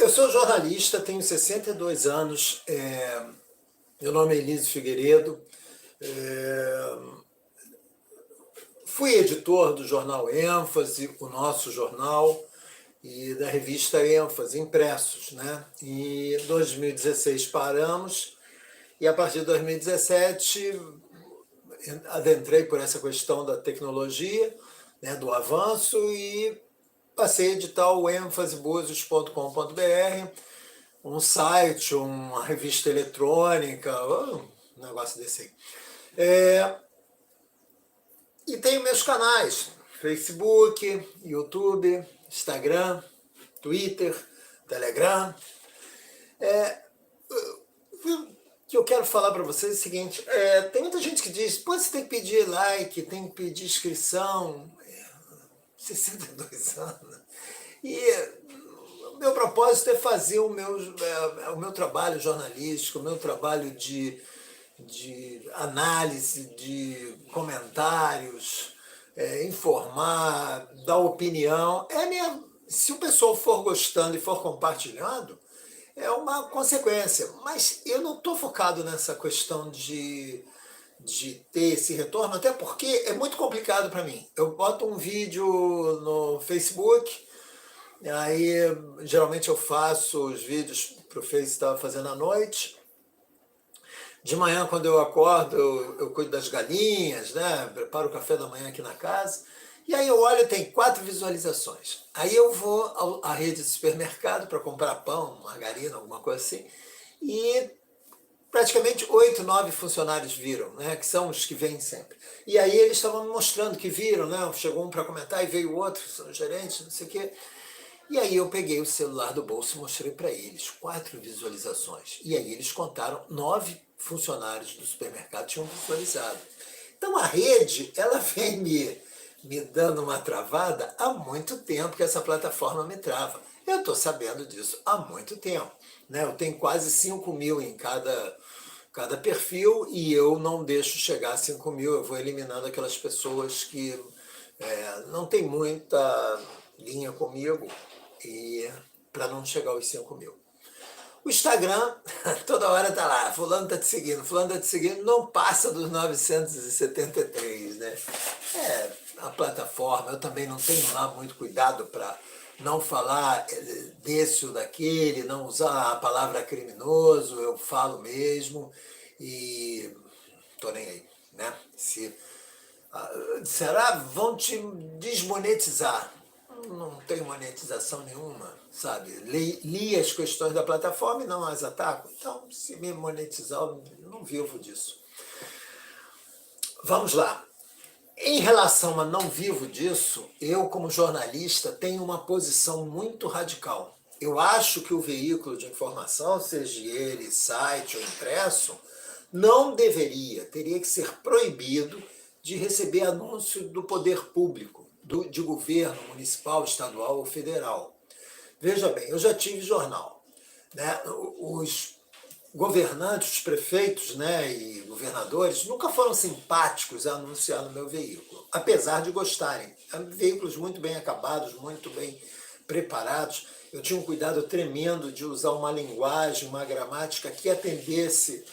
Eu sou jornalista, tenho 62 anos, meu nome é Elísio Figueiredo, é, fui editor do jornal ênfase, o nosso jornal, e da revista ênfase, impressos, né? Em 2016 paramos, e a partir de 2017 adentrei por essa questão da tecnologia, né, do avanço, e passei a editar o ênfasebuzios.com.br, um site, uma revista eletrônica, um negócio desse aí. E tenho meus canais, Facebook, YouTube, Instagram, Twitter, Telegram. O que eu quero falar para vocês é o seguinte, tem muita gente que diz, pô, você tem que pedir like, tem que pedir inscrição, 62 anos. E o meu propósito é fazer o meu trabalho jornalístico, o meu trabalho de análise, de comentários, informar, dar opinião. Se o pessoal for gostando e for compartilhando, é uma consequência. Mas eu não estou focado nessa questão de ter esse retorno, até porque é muito complicado para mim. Eu boto um vídeo no Facebook, aí geralmente eu faço os vídeos para o Face, estava fazendo à noite. De manhã, quando eu acordo, eu cuido das galinhas, né? Preparo o café da manhã aqui na casa. E aí eu olho, tem 4 visualizações. Aí eu vou à rede de supermercado para comprar pão, margarina, alguma coisa assim. E praticamente 8, 9 funcionários viram, né? Que são os que vêm sempre. E aí eles estavam me mostrando que viram, né? Chegou um para comentar e veio outro, são gerentes, não sei o quê. E aí eu peguei o celular do bolso e mostrei para eles 4 visualizações. E aí eles contaram 9 funcionários do supermercado tinham visualizado. Então a rede, ela vem me dando uma travada há muito tempo que essa plataforma me trava. Eu estou sabendo disso há muito tempo, né? Eu tenho quase 5 mil em cada perfil e eu não deixo chegar a 5 mil, eu vou eliminando aquelas pessoas que não tem muita linha comigo e para não chegar aos 5 mil. O Instagram, toda hora tá lá, fulano tá te seguindo, não passa dos 973, né? A plataforma, eu também não tenho lá muito cuidado para não falar desse ou daquele, não usar a palavra criminoso, eu falo mesmo e tô nem aí, né? Será? Vão te desmonetizar. Não tem monetização nenhuma, sabe? Li as questões da plataforma e não as ataco. Então, se me monetizar, eu não vivo disso. Vamos lá. Em relação a não vivo disso, eu, como jornalista, tenho uma posição muito radical. Eu acho que o veículo de informação, seja ele site ou impresso, não teria que ser proibido de receber anúncio do poder público, de governo municipal, estadual ou federal. Veja bem, eu já tive jornal, né? Os governantes, os prefeitos, né, e governadores nunca foram simpáticos a anunciar no meu veículo, apesar de gostarem. Veículos muito bem acabados, muito bem preparados. Eu tinha um cuidado tremendo de usar uma linguagem, uma gramática que atendesse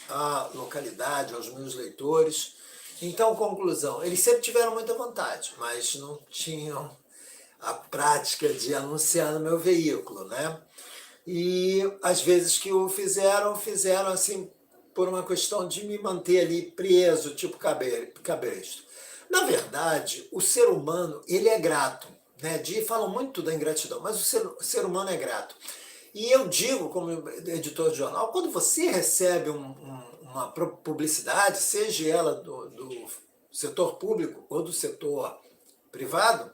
à localidade, aos meus leitores. Então, conclusão, eles sempre tiveram muita vontade, mas não tinham a prática de anunciar no meu veículo, né? E às vezes que o fizeram assim por uma questão de me manter ali preso, tipo cabresto. Na verdade, o ser humano, ele é grato, né? Falam muito da ingratidão, mas o ser humano é grato. E eu digo, como editor de jornal, quando você recebe uma publicidade, seja ela do setor público ou do setor privado,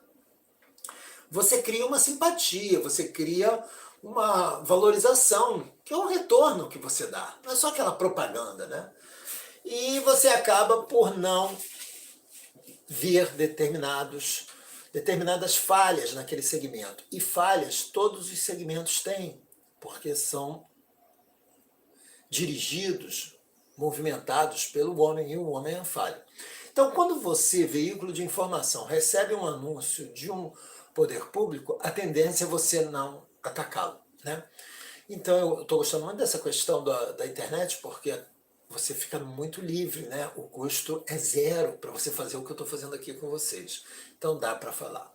você cria uma simpatia, você cria uma valorização, que é um retorno que você dá. Não é só aquela propaganda, né? E você acaba por não ver determinadas falhas naquele segmento. E falhas todos os segmentos têm, porque são dirigidos, movimentados pelo homem, e o homem é falho. Então, quando você, veículo de informação, recebe um anúncio de um poder público, a tendência é você não atacá-lo. né? Então eu estou gostando muito dessa questão da internet, porque você fica muito livre, né? O custo é zero para você fazer o que eu estou fazendo aqui com vocês. Então dá para falar.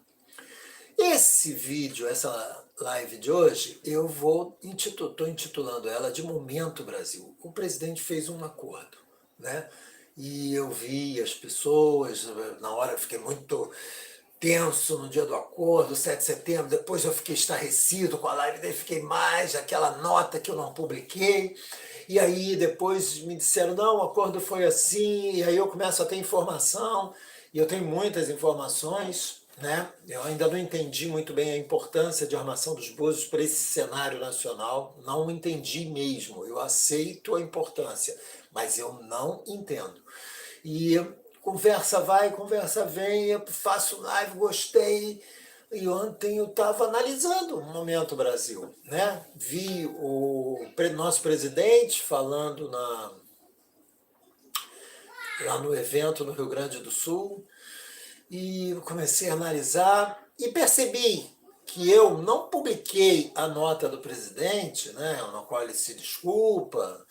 Esse vídeo, essa live de hoje, eu estou intitulando ela de Momento Brasil. O presidente fez um acordo, né? E eu vi as pessoas, na hora eu fiquei muito tenso no dia do acordo, 7 de setembro, depois eu fiquei estarrecido com a live dele, fiquei mais, aquela nota que eu não publiquei, e aí depois me disseram, não, o acordo foi assim, e aí eu começo a ter informação, e eu tenho muitas informações, né? Eu ainda não entendi muito bem a importância de Armação dos Búzios para esse cenário nacional, não entendi mesmo, eu aceito a importância, mas eu não entendo. E conversa vai, conversa vem, eu faço live, gostei. E ontem eu estava analisando o Momento Brasil, né? Vi o nosso presidente falando lá no evento no Rio Grande do Sul e comecei a analisar e percebi que eu não publiquei a nota do presidente, né, na qual ele se desculpa,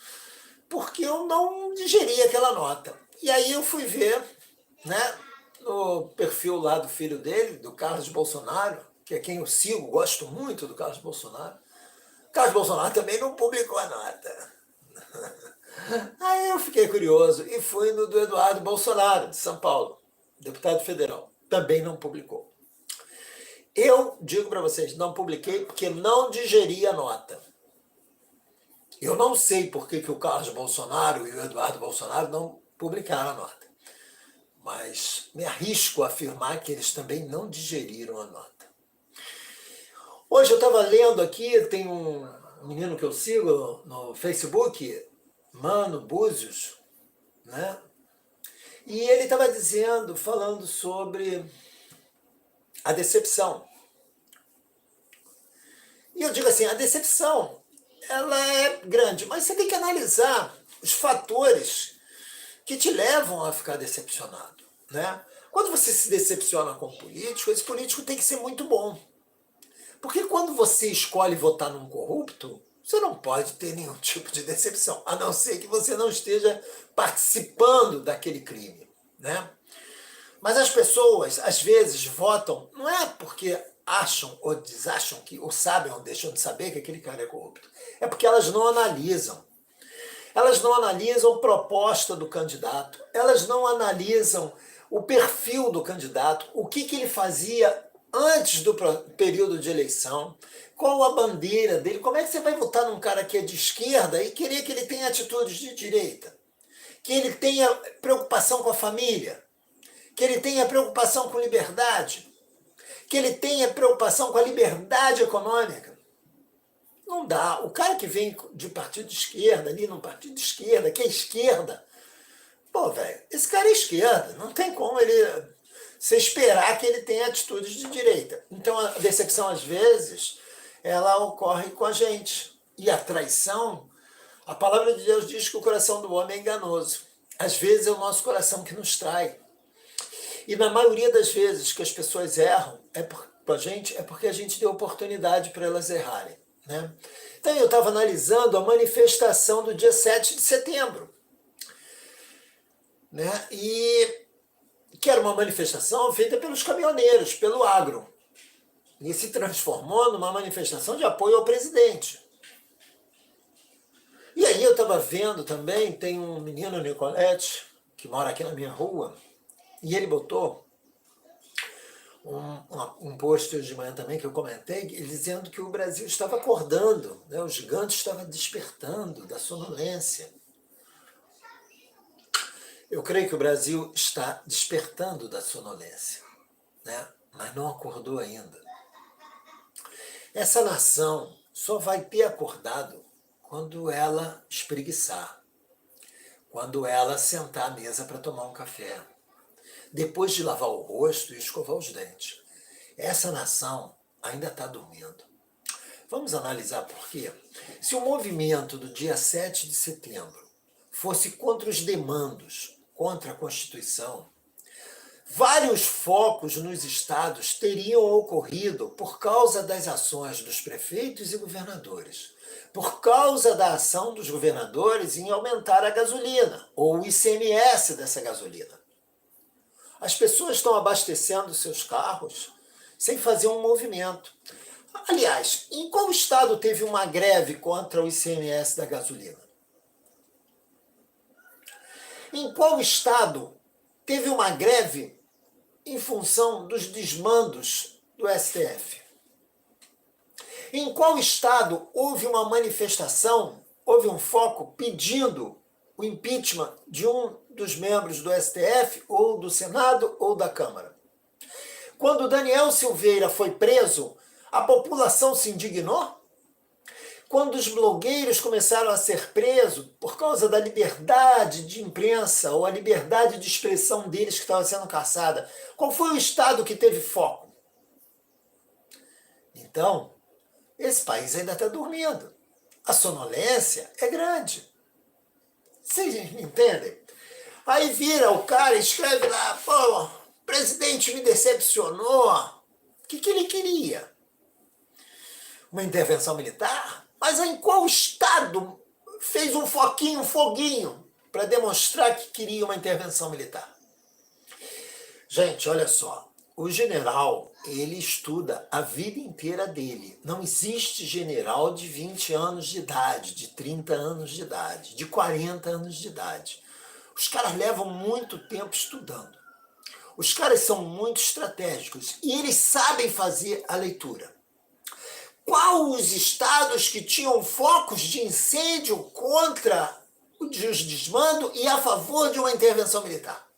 porque eu não digeri aquela nota. E aí eu fui ver, né, no perfil lá do filho dele, do Carlos Bolsonaro, que é quem eu sigo, gosto muito do Carlos Bolsonaro. O Carlos Bolsonaro também não publicou a nota. Aí eu fiquei curioso e fui no do Eduardo Bolsonaro, de São Paulo, deputado federal. Também não publicou. Eu digo para vocês, não publiquei porque não digeri a nota. Eu não sei por que o Carlos Bolsonaro e o Eduardo Bolsonaro não publicaram a nota. Mas me arrisco a afirmar que eles também não digeriram a nota. Hoje eu estava lendo aqui, tem um menino que eu sigo no Facebook, Mano Búzios, né? E ele estava dizendo, falando sobre a decepção. E eu digo assim, a decepção, ela é grande, mas você tem que analisar os fatores que te levam a ficar decepcionado, né? Quando você se decepciona com um político, esse político tem que ser muito bom. Porque quando você escolhe votar num corrupto, você não pode ter nenhum tipo de decepção, a não ser que você não esteja participando daquele crime, né? Mas as pessoas, às vezes, votam, não é porque acham ou desacham que, ou sabem ou deixam de saber que aquele cara é corrupto. É porque elas não analisam. Elas não analisam a proposta do candidato, elas não analisam o perfil do candidato, o que ele fazia antes do período de eleição, qual a bandeira dele, como é que você vai votar num cara que é de esquerda e querer que ele tenha atitudes de direita, que ele tenha preocupação com a família, que ele tenha preocupação com liberdade, que ele tenha preocupação com a liberdade econômica. Não dá. O cara que vem de partido de esquerda, ali num partido de esquerda, que é esquerda, pô, velho, esse cara é esquerda, não tem como você esperar que ele tenha atitudes de direita. Então a decepção, às vezes, ela ocorre com a gente. E a traição, a palavra de Deus diz que o coração do homem é enganoso. Às vezes é o nosso coração que nos trai. E na maioria das vezes que as pessoas erram com a gente, é porque a gente deu oportunidade para elas errarem, né? Então eu estava analisando a manifestação do dia 7 de setembro, né? E que era uma manifestação feita pelos caminhoneiros, pelo agro. E se transformou numa manifestação de apoio ao presidente. E aí eu estava vendo também, tem um menino, Nicolete, que mora aqui na minha rua, e ele botou um post hoje de manhã também que eu comentei, ele dizendo que o Brasil estava acordando, né? O gigante estava despertando da sonolência. Eu creio que o Brasil está despertando da sonolência, né? Mas não acordou ainda. Essa nação só vai ter acordado quando ela espreguiçar, quando ela sentar à mesa para tomar um café, depois de lavar o rosto e escovar os dentes. Essa nação ainda está dormindo. Vamos analisar por quê? Se o movimento do dia 7 de setembro fosse contra os demandos, contra a Constituição, Vários focos nos estados teriam ocorrido por causa das ações dos prefeitos e governadores, por causa da ação dos governadores em aumentar a gasolina, ou o ICMS dessa gasolina. As pessoas estão abastecendo seus carros sem fazer um movimento. Aliás, em qual estado teve uma greve contra o ICMS da gasolina? Em qual estado teve uma greve em função dos desmandos do STF? Em qual estado houve uma manifestação, houve um foco pedindo o impeachment de um dos membros do STF, ou do Senado, ou da Câmara? Quando Daniel Silveira foi preso, a população se indignou? Quando os blogueiros começaram a ser presos por causa da liberdade de imprensa ou a liberdade de expressão deles que estava sendo caçada, qual foi o estado que teve foco? Então, esse país ainda está dormindo. A sonolência é grande. Vocês me entendem? Aí vira o cara e escreve lá, pô, o presidente me decepcionou. O que ele queria? Uma intervenção militar? Mas em qual estado fez um foquinho, um foguinho, para demonstrar que queria uma intervenção militar? Gente, olha só. O general, ele estuda a vida inteira dele. Não existe general de 20 anos de idade, de 30 anos de idade, de 40 anos de idade. Os caras levam muito tempo estudando. Os caras são muito estratégicos e eles sabem fazer a leitura. Qual os estados que tinham focos de incêndio contra os desmandos e a favor de uma intervenção militar?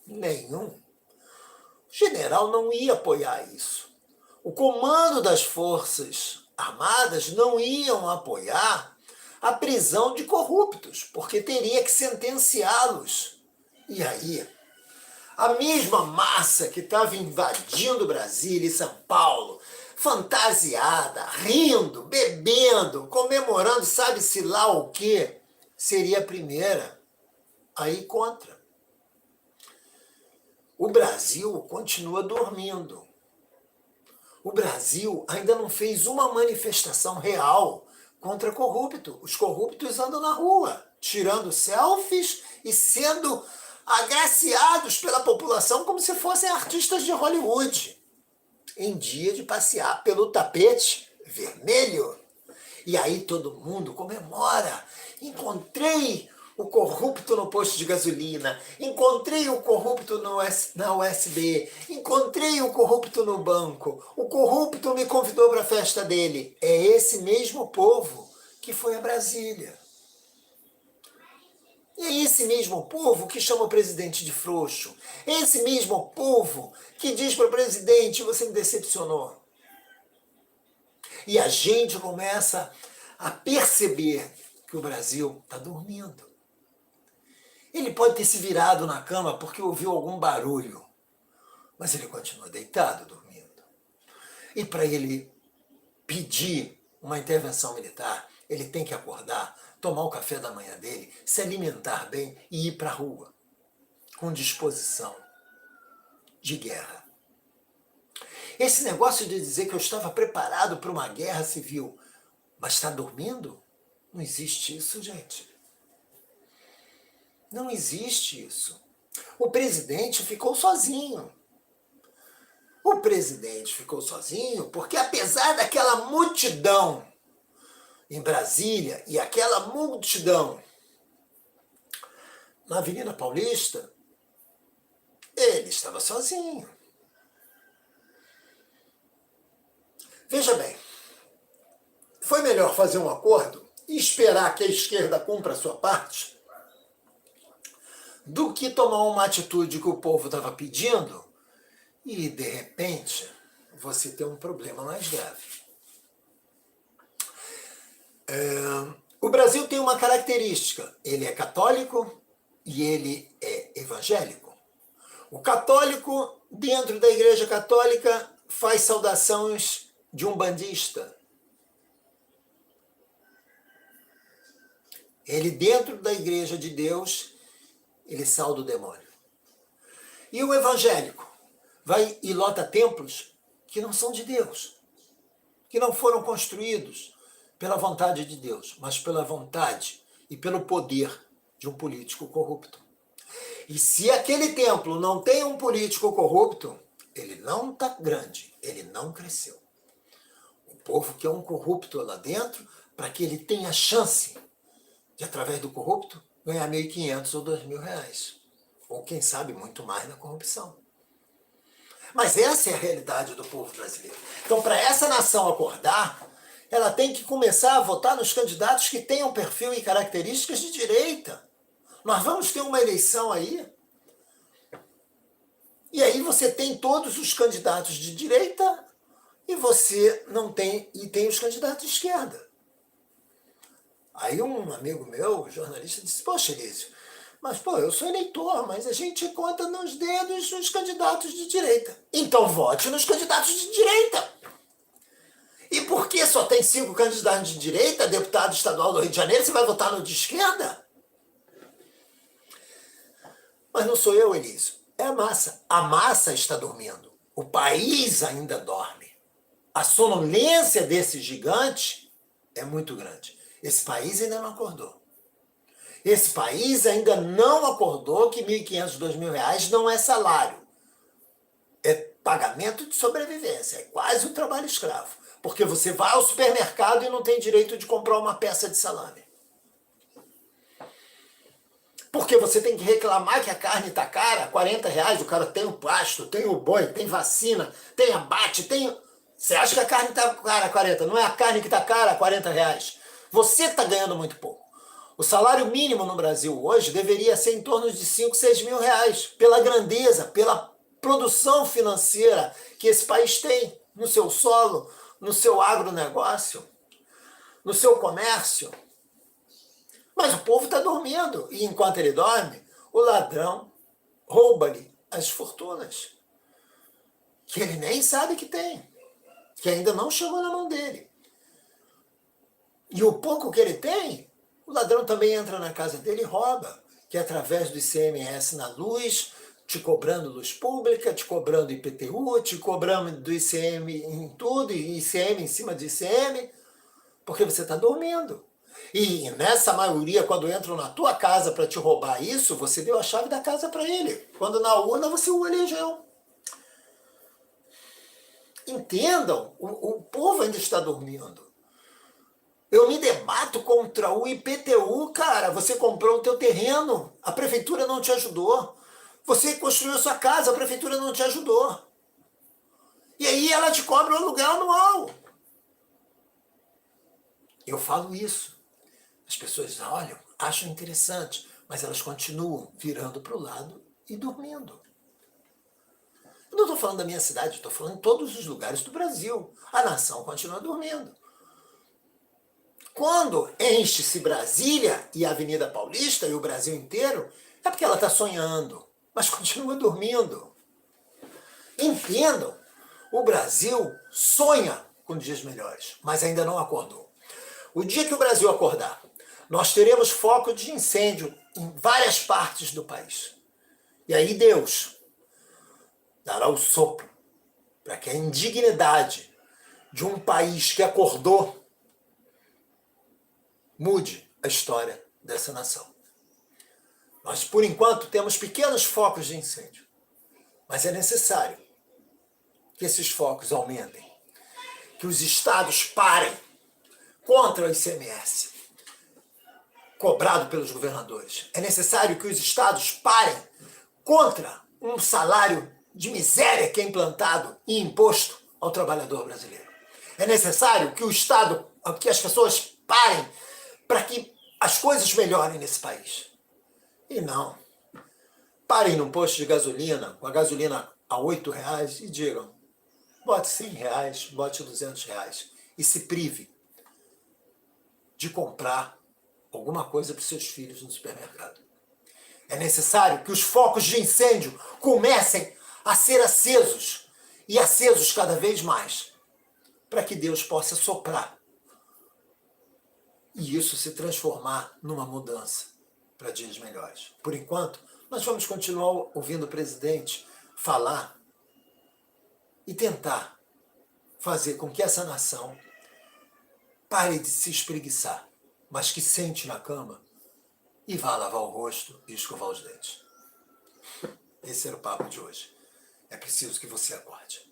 Nenhum. O general não ia apoiar isso. O comando das Forças Armadas não iam apoiar a prisão de corruptos, porque teria que sentenciá-los. E aí, a mesma massa que estava invadindo Brasília e São Paulo, fantasiada, rindo, bebendo, comemorando sabe-se lá o quê, seria a primeira a ir contra. O Brasil continua dormindo. O Brasil ainda não fez uma manifestação real contra corrupto. Os corruptos andam na rua, tirando selfies e sendo agraciados pela população como se fossem artistas de Hollywood, em dia de passear pelo tapete vermelho. E aí todo mundo comemora. Encontrei o corrupto no posto de gasolina, encontrei o corrupto na USB, encontrei o corrupto no banco, o corrupto me convidou para a festa dele. É esse mesmo povo que foi a Brasília. E é esse mesmo povo que chama o presidente de frouxo. É esse mesmo povo que diz para o presidente, você me decepcionou. E a gente começa a perceber que o Brasil está dormindo. Ele pode ter se virado na cama porque ouviu algum barulho, mas ele continua deitado, dormindo. E para ele pedir uma intervenção militar, ele tem que acordar, tomar o café da manhã dele, se alimentar bem e ir para a rua, com disposição de guerra. Esse negócio de dizer que eu estava preparado para uma guerra civil, mas está dormindo? Não existe isso, gente. Não existe isso. O presidente ficou sozinho. O presidente ficou sozinho porque, apesar daquela multidão em Brasília e aquela multidão na Avenida Paulista, ele estava sozinho. Veja bem, foi melhor fazer um acordo e esperar que a esquerda cumpra a sua parte do que tomar uma atitude que o povo estava pedindo e, de repente, você ter um problema mais grave. O Brasil tem uma característica, ele é católico e ele é evangélico. O católico, dentro da Igreja Católica, faz saudações de umbandista. Ele, dentro da Igreja de Deus, ele sauda o demônio. E o evangélico vai e lota templos que não são de Deus, que não foram construídos pela vontade de Deus, mas pela vontade e pelo poder de um político corrupto. E se aquele templo não tem um político corrupto, ele não está grande, ele não cresceu. O povo quer um corrupto lá dentro para que ele tenha chance de, através do corrupto, ganhar 1.500 ou 2.000 reais. Ou, quem sabe, muito mais na corrupção. Mas essa é a realidade do povo brasileiro. Então, para essa nação acordar, ela tem que começar a votar nos candidatos que tenham perfil e características de direita. Nós vamos ter uma eleição aí, e aí você tem todos os candidatos de direita e você não tem, e tem os candidatos de esquerda. Aí um amigo meu, jornalista, disse, poxa, Elísio, mas pô, eu sou eleitor, mas a gente conta nos dedos os candidatos de direita. Então vote nos candidatos de direita. E por que só tem 5 candidatos de direita, deputado estadual do Rio de Janeiro, você vai votar no de esquerda? Mas não sou eu, Elísio. É a massa. A massa está dormindo. O país ainda dorme. A sonolência desse gigante é muito grande. Esse país ainda não acordou. Esse país ainda não acordou que 1.500, 2.000 reais não é salário. É pagamento de sobrevivência. É quase um trabalho escravo. Porque você vai ao supermercado e não tem direito de comprar uma peça de salame. Porque você tem que reclamar que a carne está cara, 40 reais, o cara tem o pasto, tem o boi, tem vacina, tem abate, tem... Você acha que a carne está cara, 40? Não é a carne que está cara, 40 reais. Você está ganhando muito pouco. O salário mínimo no Brasil hoje deveria ser em torno de 5, 6 mil reais, pela grandeza, pela produção financeira que esse país tem no seu solo, no seu agronegócio, no seu comércio. Mas o povo está dormindo, e enquanto ele dorme, o ladrão rouba-lhe as fortunas, que ele nem sabe que tem, que ainda não chegou na mão dele. E o pouco que ele tem, o ladrão também entra na casa dele e rouba, que é através do ICMS na luz, te cobrando luz pública, te cobrando IPTU, te cobrando do ICM em tudo, e ICM em cima de ICM, porque você está dormindo. E nessa maioria, quando entram na tua casa para te roubar isso, você deu a chave da casa para ele. Quando na urna você o elegeu. Entendam, o povo ainda está dormindo. Eu me debato contra o IPTU, cara. Você comprou o teu terreno, a prefeitura não te ajudou. Você construiu a sua casa, a prefeitura não te ajudou. E aí ela te cobra o aluguel anual. Eu falo isso. As pessoas olham, acham interessante, mas elas continuam virando para o lado e dormindo. Eu não estou falando da minha cidade, estou falando de todos os lugares do Brasil. A nação continua dormindo. Quando enche-se Brasília e a Avenida Paulista e o Brasil inteiro, é porque ela está sonhando, mas continua dormindo. Entendam, o Brasil sonha com dias melhores, mas ainda não acordou. O dia que o Brasil acordar, nós teremos foco de incêndio em várias partes do país. E aí Deus dará o sopro para que a indignidade de um país que acordou mude a história dessa nação. Nós, por enquanto, temos pequenos focos de incêndio, mas é necessário que esses focos aumentem, que os estados parem contra o ICMS cobrado pelos governadores. É necessário que os estados parem contra um salário de miséria que é implantado e imposto ao trabalhador brasileiro. É necessário que o estado, que as pessoas parem para que as coisas melhorem nesse país. E não. Parem num posto de gasolina, com a gasolina a R$8 e digam, bote R$100, bote R$200 e se prive de comprar alguma coisa para os seus filhos no supermercado. É necessário que os focos de incêndio comecem a ser acesos e acesos cada vez mais, para que Deus possa soprar e isso se transformar numa mudança para dias melhores. Por enquanto, Nós vamos continuar ouvindo o presidente falar e tentar fazer com que essa nação pare de se espreguiçar, mas que sente na cama e vá lavar o rosto e escovar os dentes. Esse era o papo de hoje. É preciso que você acorde.